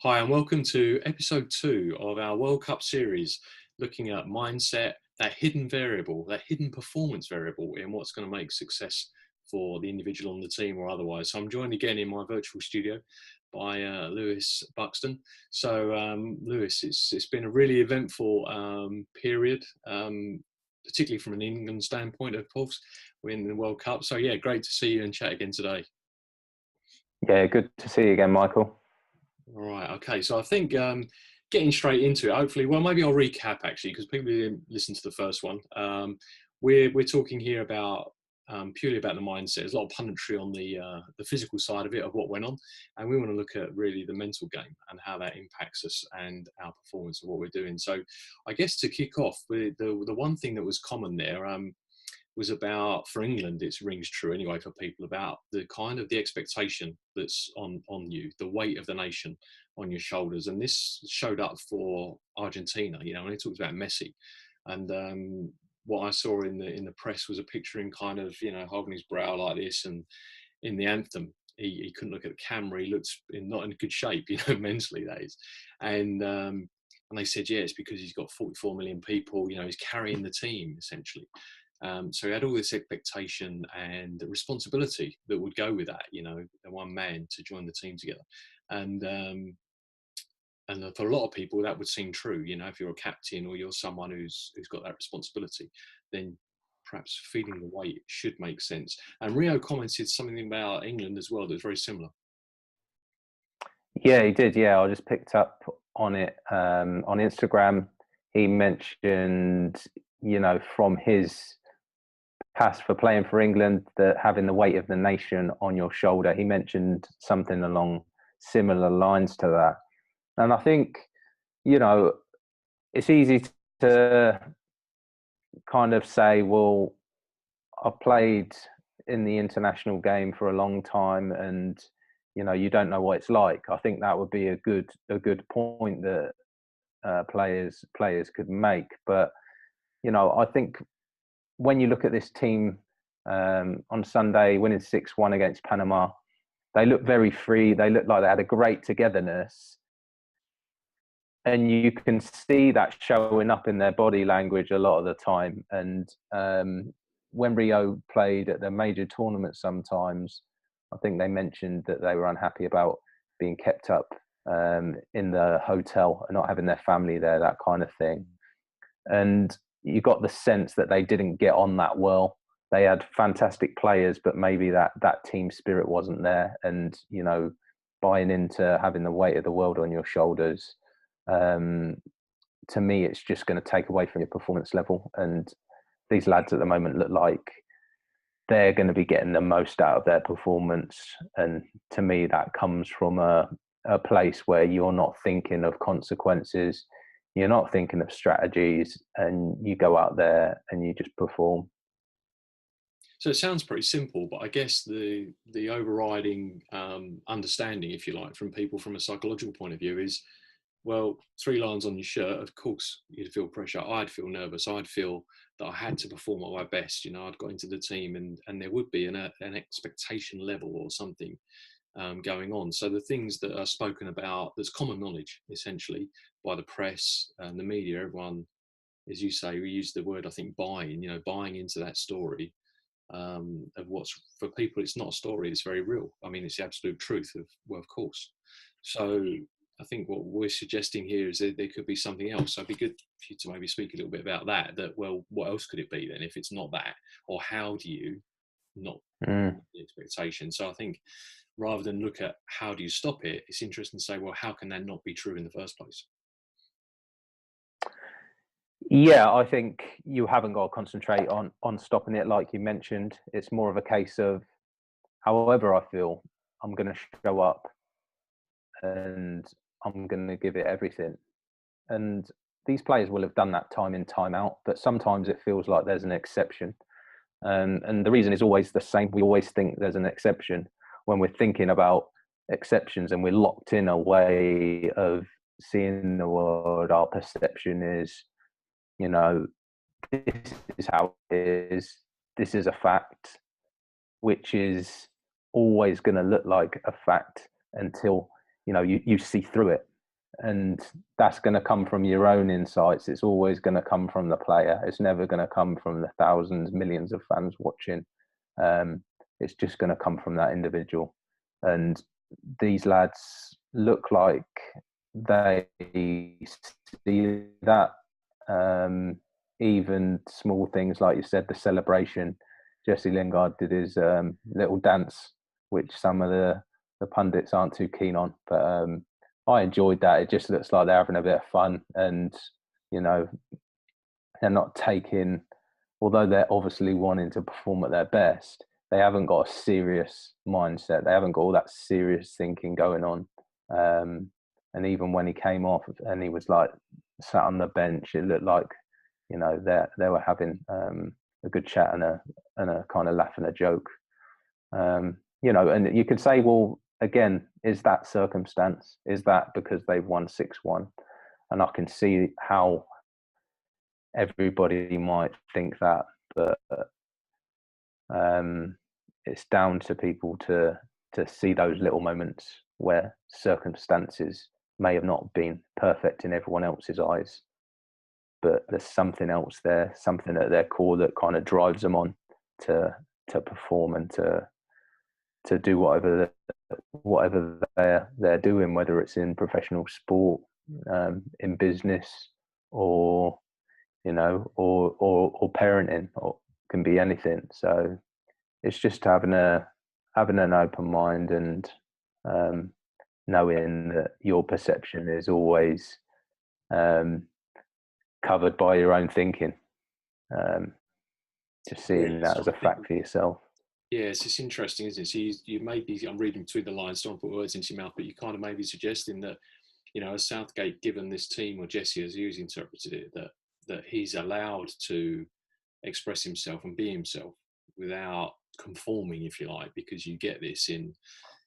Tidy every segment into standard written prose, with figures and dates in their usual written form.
Hi, and welcome to episode 2 of our World Cup series, looking at mindset, that hidden variable, that hidden performance variable in what's going to make success for the individual on the team or otherwise. So I'm joined again in my virtual studio by Lewis Buxton. So Lewis, it's been a really eventful period, particularly from an England standpoint, of course. We're in the World Cup. So yeah, great to see you and chat again today. Yeah, good to see you again, Michael. All right. Okay. So I think getting straight into it, hopefully, well, maybe I'll recap actually, because people didn't listen to the first one. We're talking here about purely about the mindset. There's a lot of punditry on the physical side of it, of what went on, and we want to look at really the mental game and how that impacts us and our performance of what we're doing. So, I guess to kick off, the one thing that was common there. Was about, for England, it rings true anyway for people, about the kind of the expectation that's on you, the weight of the nation on your shoulders. And this showed up for Argentina, when he talks about Messi. And what I saw in the press was a picture in kind of, holding his brow like this, and in the anthem, he couldn't look at the camera. He looked not in good shape, mentally, that is. And they said, yeah, it's because he's got 44 million people, he's carrying the team, essentially. So he had all this expectation and the responsibility that would go with that, the one man to join the team together. And for a lot of people, that would seem true. If you're a captain or you're someone who's got that responsibility, then perhaps feeling the weight should make sense. And Rio commented something about England as well that's very similar. Yeah, he did. Yeah, I just picked up on it on Instagram. He mentioned, from his past for playing for England, that having the weight of the nation on your shoulder. He mentioned something along similar lines to that. And I think, it's easy to kind of say, well, I've played in the international game for a long time, and you don't know what it's like. I think that would be a good point that players could make. But I think when you look at this team on Sunday, winning 6-1 against Panama, they look very free. They look like they had a great togetherness. And you can see that showing up in their body language a lot of the time. And when Rio played at the major tournaments sometimes, I think they mentioned that they were unhappy about being kept up in the hotel and not having their family there, that kind of thing. And you got the sense that they didn't get on that well. They had fantastic players, but maybe that team spirit wasn't there. And, buying into having the weight of the world on your shoulders, to me, it's just going to take away from your performance level. And these lads at the moment look like they're going to be getting the most out of their performance. And to me, that comes from a place where you're not thinking of consequences. You're not thinking of strategies, and you go out there and you just perform. So it sounds pretty simple, but I guess the overriding understanding, if you like, from people from a psychological point of view is, well, 3 lines on your shirt, of course you'd feel pressure. I'd feel nervous. I'd feel that I had to perform at my best. I'd got into the team, and there would be an expectation level or something going on. So the things that are spoken about, that's common knowledge, essentially, by the press and the media, everyone, as you say, we use the word, I think, buying, buying into that story of what's, for people, it's not a story, it's very real. I mean, it's the absolute truth of course. So I think what we're suggesting here is that there could be something else. So it'd be good for you to maybe speak a little bit about that, well, what else could it be then if it's not that? Or how do you not the expectation? So I think rather than look at how do you stop it, it's interesting to say, well, how can that not be true in the first place? Yeah, I think you haven't got to concentrate on stopping it, like you mentioned. It's more of a case of, however I feel, I'm going to show up and I'm going to give it everything. And these players will have done that time in, time out, but sometimes it feels like there's an exception. And the reason is always the same. We always think there's an exception when we're thinking about exceptions, and we're locked in a way of seeing the world. Our perception is, this is how it is. This is a fact, which is always going to look like a fact until, you see through it. and that's going to come from your own insights. It's always going to come from the player. It's never going to come from the thousands, millions of fans watching. It's just going to come from that individual. And these lads look like they see that. Even small things like you said, the celebration. Jesse Lingard did his little dance, which some of the pundits aren't too keen on, but I enjoyed that. It just looks like they're having a bit of fun, and you know, they're not taking, although they're obviously wanting to perform at their best, they haven't got a serious mindset. They haven't got all that serious thinking going on. And even when he came off and he was like sat on the bench, it looked like, you know, they were having a good chat and a kind of laugh and a joke. You know, and you could say, well, again, is that circumstance? Is that because they've won 6-1? And I can see how everybody might think that, but it's down to people to see those little moments where circumstances may have not been perfect in everyone else's eyes, but there's something else there, something at their core that kind of drives them on to perform and to do whatever they're doing, whether it's in professional sport, in business, or you know, or parenting, or can be anything. So it's just having an open mind and knowing that your perception is always covered by your own thinking. Just seeing that as a fact for yourself. Yeah, it's interesting, isn't it? So you maybe, I'm reading between the lines, don't put words into your mouth, but you kind of maybe suggesting that, you know, as Southgate, given this team, or Jesse as he's interpreted it, that he's allowed to express himself and be himself without conforming, if you like, because you get this in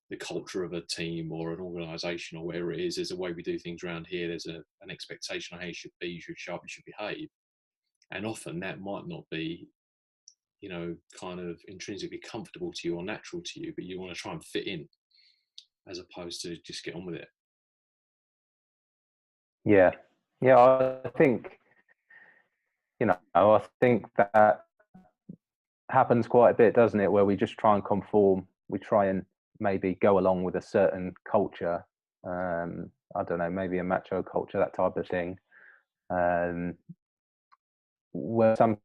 the culture of a team or an organisation or wherever it is. There's a way we do things around here. There's an expectation of how you should be, you should show up, you should behave. And often that might not be, you know, kind of intrinsically comfortable to you or natural to you, but you want to try and fit in as opposed to just get on with it. Yeah. I think, you know, I think that happens quite a bit, doesn't it? Where we just try and conform. We try and maybe go along with a certain culture. I don't know, maybe a macho culture, that type of thing. Where something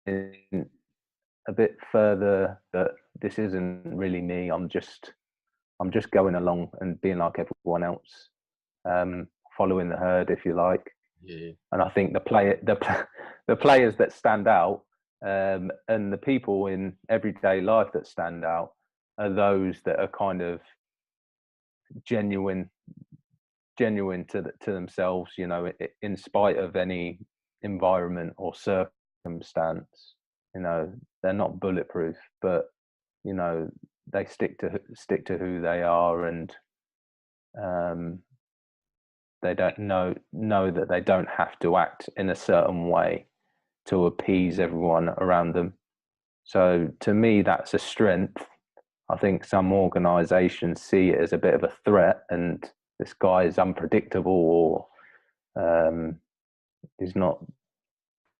a bit further that this isn't really me. I'm just going along and being like everyone else, following the herd, if you like. Yeah. And I think the players that stand out, and the people in everyday life that stand out, are those that are kind of genuine to themselves. You know, in spite of any environment or circumstance. You know, they're not bulletproof, but you know, they stick to who they are, and they don't know that they don't have to act in a certain way to appease everyone around them. So to me, that's a strength. I think some organisations see it as a bit of a threat, and this guy is unpredictable, or he's not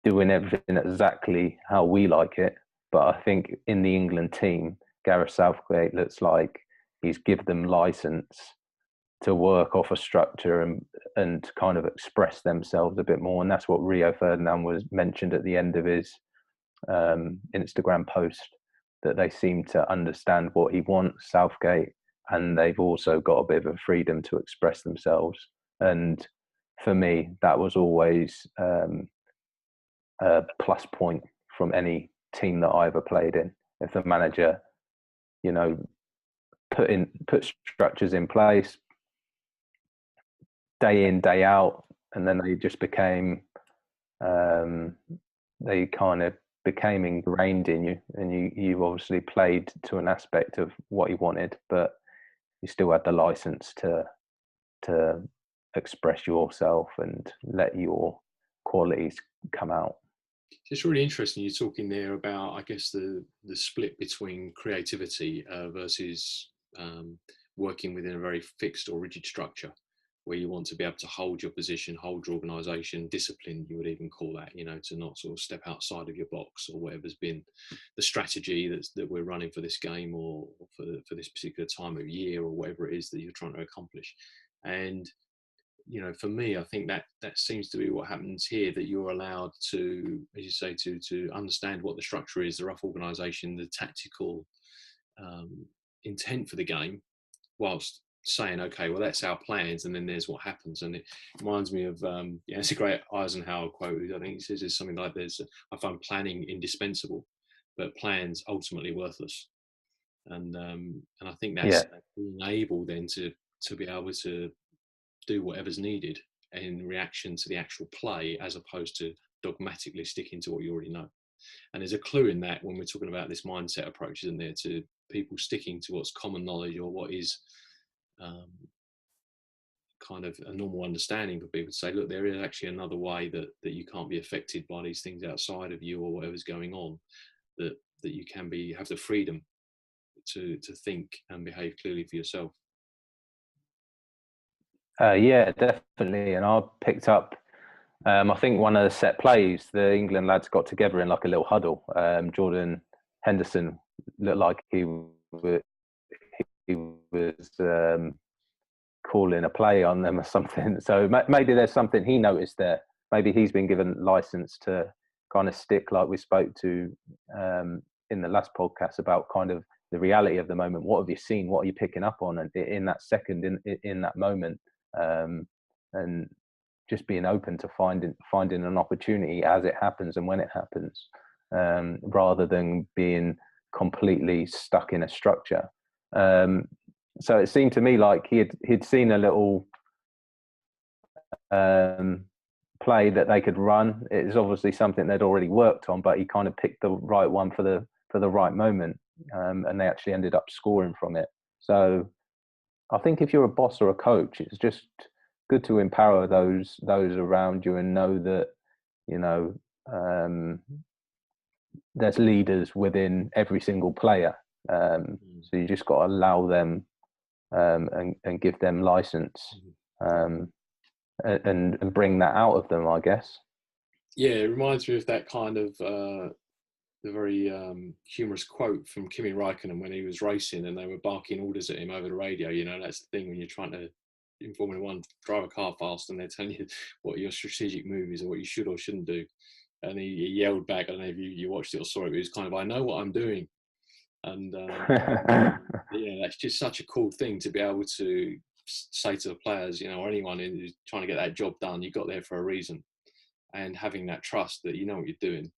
doing everything exactly how we like it. But I think in the England team, Gareth Southgate looks like he's given them license to work off a structure and kind of express themselves a bit more. And that's what Rio Ferdinand was mentioned at the end of his Instagram post, that they seem to understand what he wants, Southgate, and they've also got a bit of a freedom to express themselves. And for me, that was always a plus point from any team that I ever played in. If the manager, you know, put structures in place day in, day out, and then they just became they kind of became ingrained in you, and you've obviously played to an aspect of what you wanted, but you still had the license to express yourself and let your qualities come out. It's really interesting you're talking there about, I guess, the split between creativity versus working within a very fixed or rigid structure. where you want to be able to hold your position, hold your organisation, discipline, you would even call that, to not sort of step outside of your box, or whatever's been the strategy that we're running for this game, or for this particular time of year, or whatever it is that you're trying to accomplish. And for me, I think that seems to be what happens here, that you're allowed to, as you say, to understand what the structure is, the rough organisation, the tactical intent for the game, whilst saying, okay, well, that's our plans, and then there's what happens. And it reminds me of, it's a great Eisenhower quote. I think he says it's something like this: I find planning indispensable, but plans ultimately worthless. And I think that's being able then to be able to do whatever's needed in reaction to the actual play, as opposed to dogmatically sticking to what you already know. And there's a clue in that when we're talking about this mindset approach, isn't there, to people sticking to what's common knowledge, or what is kind of a normal understanding for people to say, look, there is actually another way that you can't be affected by these things outside of you, or whatever's going on, that you can have the freedom to think and behave clearly for yourself. Yeah, definitely. And I picked up, I think one of the set plays, the England lads got together in like a little huddle. Jordan Henderson looked like he was calling a play on them or something. So maybe there's something he noticed there. Maybe he's been given license to kind of stick, like we spoke to in the last podcast, about kind of the reality of the moment. What have you seen? What are you picking up on? And in that second, in that moment, and just being open to finding an opportunity as it happens and when it happens, rather than being completely stuck in a structure. So it seemed to me like he'd seen a little play that they could run. It's obviously something they'd already worked on, but he kind of picked the right one for the right moment, and they actually ended up scoring from it. So I think if you're a boss or a coach, it's just good to empower those around you, and know that there's leaders within every single player. So you just got to allow them and give them license, and bring that out of them, I guess. Yeah, it reminds me of that kind of the very humorous quote from Kimi Raikkonen when he was racing and they were barking orders at him over the radio. That's the thing when you're trying to, in Formula One, drive a car fast, and they're telling you what your strategic move is or what you should or shouldn't do. And he yelled back, I don't know if you watched it or saw it, but he was kind of, I know what I'm doing. And yeah, that's just such a cool thing to be able to say to the players, or anyone who's trying to get that job done, you got there for a reason. And having that trust that you know what you're doing.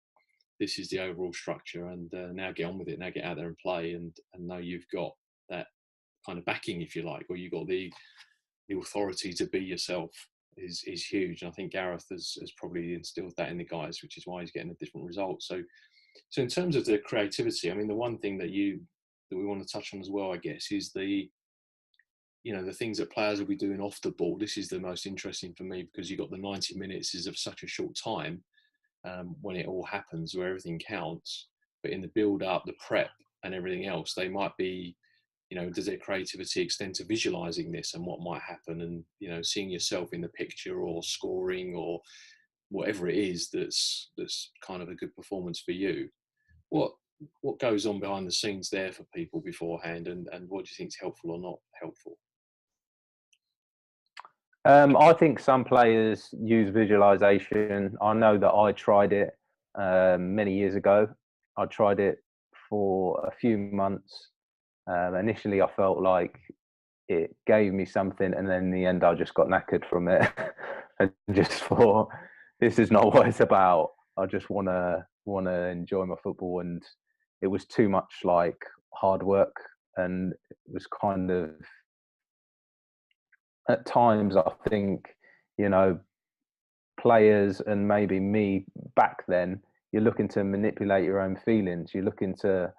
This is the overall structure, and now get on with it. Now get out there and play, and know you've got that kind of backing, if you like, or you've got the authority to be yourself is huge. And I think Gareth has probably instilled that in the guys, which is why he's getting a different result. So in terms of the creativity, I mean, the one thing that we want to touch on as well, I guess, is the things that players will be doing off the ball. This is the most interesting for me, because you've got the 90 minutes is of such a short time. When it all happens, where everything counts, but in the build up, the prep and everything else, they might be, does their creativity extend to visualizing this and what might happen, and seeing yourself in the picture, or scoring, or whatever it is that's kind of a good performance for you. What goes on behind the scenes there for people beforehand, and what do you think is helpful or not helpful? I think some players use visualization. I know that I tried it many years ago. I tried it for a few months. Initially, I felt like it gave me something, and then in the end, I just got knackered from it and just thought, this is not what it's about. I just want to enjoy my football, and it was too much like hard work, and it was kind of, at times, I think, players, and maybe me back then, you're looking to manipulate your own feelings. You're looking to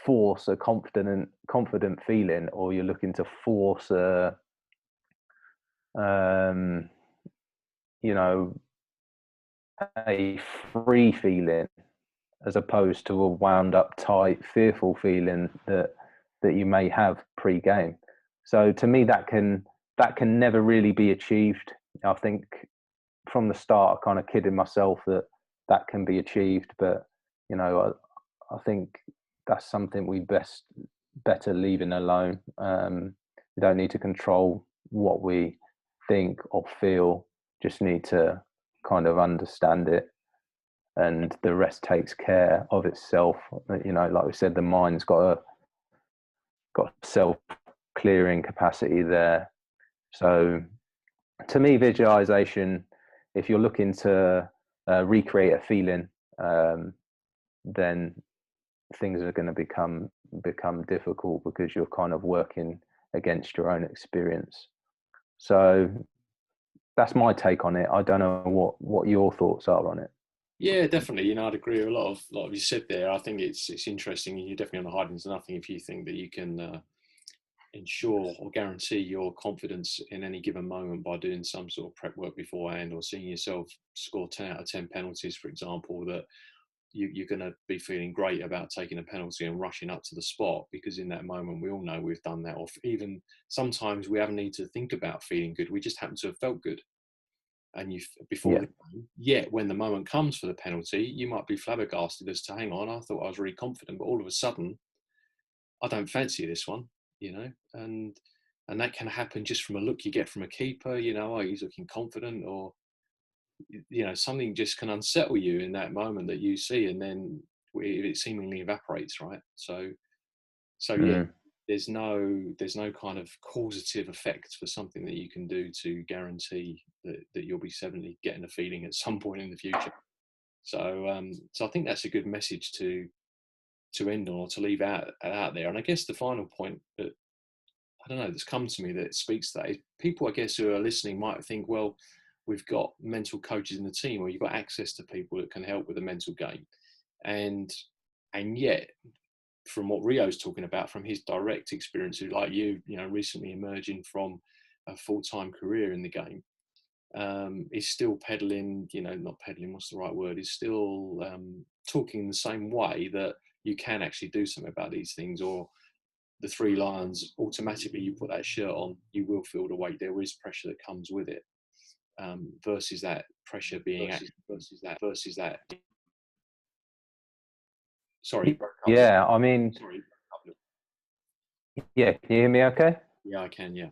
force a confident feeling, or you're looking to force a free feeling, as opposed to a wound up, tight, fearful feeling that you may have pre-game. So to me, that can that can never really be achieved. I think from the start, I kind of kidded myself that that can be achieved, but I think that's something we better leaving alone. We don't need to control what we think or feel. Just need to kind of understand it, and the rest takes care of itself. Like we said, the mind's got self-clearing capacity there. So to me, visualization, if you're looking to recreate a feeling, then things are going to become difficult because you're kind of working against your own experience. So that's my take on it. I don't know what your thoughts are on it. Yeah, definitely. I'd agree with a lot of you said there. I think it's interesting. You're definitely on the hiding to nothing if you think that you can ensure or guarantee your confidence in any given moment by doing some sort of prep work beforehand, or seeing yourself score 10 out of 10 penalties, for example, that you're going to be feeling great about taking a penalty and rushing up to the spot, because in that moment we all know we've done that. Or even sometimes we haven't need to think about feeling good, we just happen to have felt good. And before the game, yet when the moment comes for the penalty, you might be flabbergasted as to, hang on, I thought I was really confident, but all of a sudden I don't fancy this one, and that can happen just from a look you get from a keeper. Oh, he's looking confident, or something just can unsettle you in that moment that you see, and then it seemingly evaporates, right? So yeah, there's no kind of causative effect for something that you can do to guarantee that you'll be certainly getting a feeling at some point in the future. So I think that's a good message to end on, or to leave out there. And I guess the final point that I don't know that's come to me that speaks to that is, people I guess who are listening might think, well, we've got mental coaches in the team, or you've got access to people that can help with the mental game, and yet, from what Rio's talking about, from his direct experience, who, like you recently emerging from a full-time career in the game, is still peddling, not peddling, what's the right word, is still talking in the same way that you can actually do something about these things, or the three lions, automatically you put that shirt on, you will feel the weight. There is pressure that comes with it, versus that pressure being versus that. Sorry. Yeah, I mean, sorry. Yeah, can you hear me okay? Yeah, I can, yeah.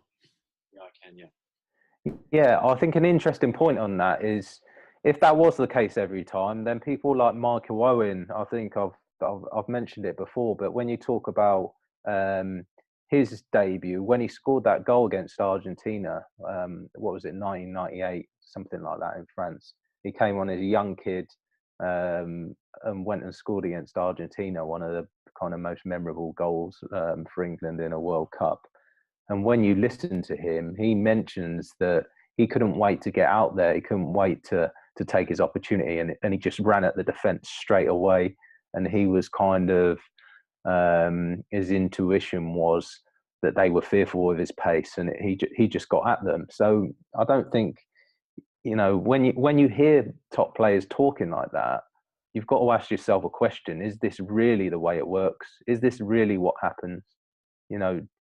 Yeah, I think an interesting point on that is, if that was the case every time, then people like Michael Owen, I think I've mentioned it before, but when you talk about his debut, when he scored that goal against Argentina, what was it, 1998, something like that, in France. He came on as a young kid and went and scored against Argentina, one of the kind of most memorable goals for England in a World Cup. And when you listen to him, he mentions that he couldn't wait to get out there. He couldn't wait to take his opportunity, and he just ran at the defence straight away. And he was kind of, his intuition was that they were fearful of his pace, and he just got at them. So I don't think, when you hear top players talking like that, you've got to ask yourself a question: is this really the way it works? Is this really what happens?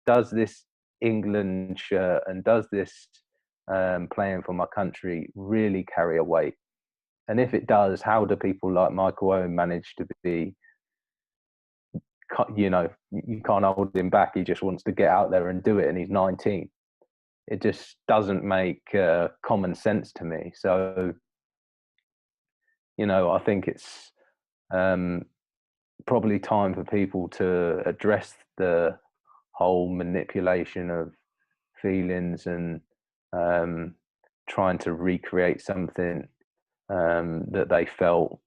Does this England shirt and does this playing for my country really carry a weight? And if it does, how do people like Michael Owen manage to be, you can't hold him back. He just wants to get out there and do it, and he's 19. It just doesn't make common sense to me. So, I think it's probably time for people to address the whole manipulation of feelings and trying to recreate something that they felt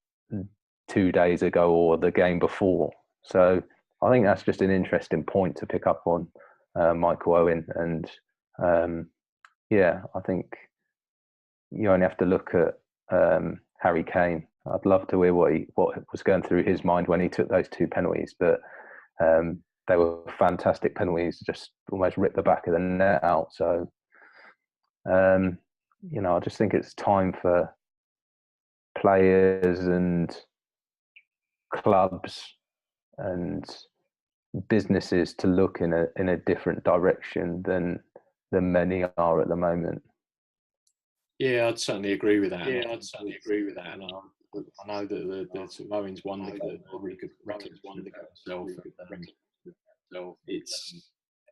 2 days ago or the game before. So I think that's just an interesting point to pick up on, Michael Owen. And I think you only have to look at Harry Kane. I'd love to hear what was going through his mind when he took those 2 penalties, but they were fantastic penalties, just almost ripped the back of the net out. So, I just think it's time for players and clubs and businesses to look in a different direction than than many are at the moment. Yeah, I'd certainly agree with that. Yeah, I'd certainly agree with that. And I know that the sort of Owen's won the really good record himself.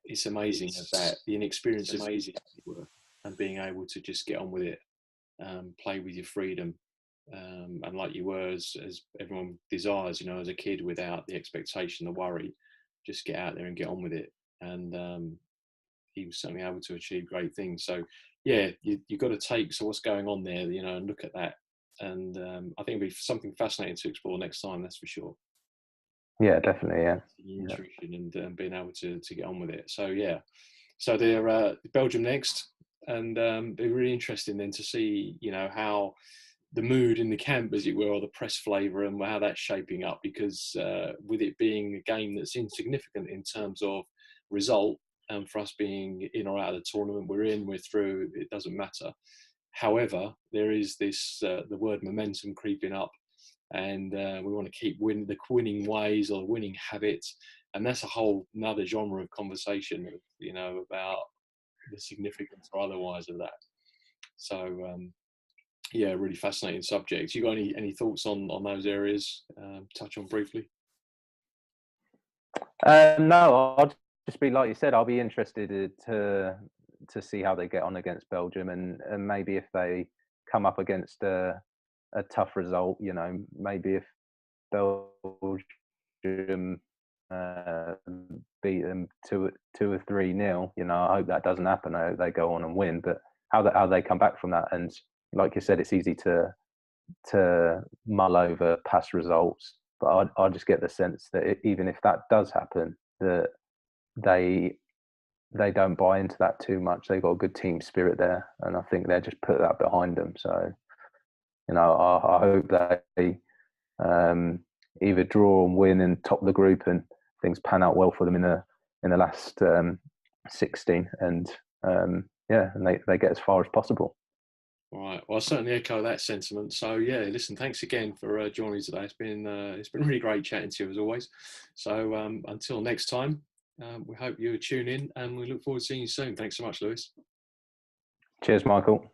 It's amazing that the inexperience of and being able to just get on with it, play with your freedom, and like you were as everyone desires, as a kid, without the expectation, the worry, just get out there and get on with it. And he was certainly able to achieve great things. So yeah, you've got to take what's going on there, and look at that. And I think it'll be something fascinating to explore next time. That's for sure. Yeah, definitely. Yeah, the intuition and being able to get on with it. So yeah, so they're Belgium next, and it'll be really interesting then to see how the mood in the camp, as it were, or the press flavour, and how that's shaping up. Because with it being a game that's insignificant in terms of result, and for us being in or out of the tournament, we're through, it doesn't matter. However, there is this the word momentum creeping up, and we want to keep the winning ways or the winning habits, and that's a whole another genre of conversation, about the significance or otherwise of that. So yeah, really fascinating subject. You got any thoughts on those areas? Touch on briefly. No, I'll just be like you said. I'll be interested to see how they get on against Belgium, and maybe if they come up against a tough result, maybe if Belgium beat them 2 or 3-0, I hope that doesn't happen. I hope they go on and win. But how they come back from that, and like you said, it's easy to mull over past results. But I just get the sense that even if that does happen, that they don't buy into that too much. They've got a good team spirit there, and I think they just put that behind them. So, I hope they either draw and win and top the group, and things pan out well for them in the last 16, and and they get as far as possible. All right. Well, I certainly echo that sentiment. So yeah, listen, thanks again for joining me today. It's been really great chatting to you as always. So until next time, we hope you tune in, and we look forward to seeing you soon. Thanks so much, Lewis. Cheers, Michael.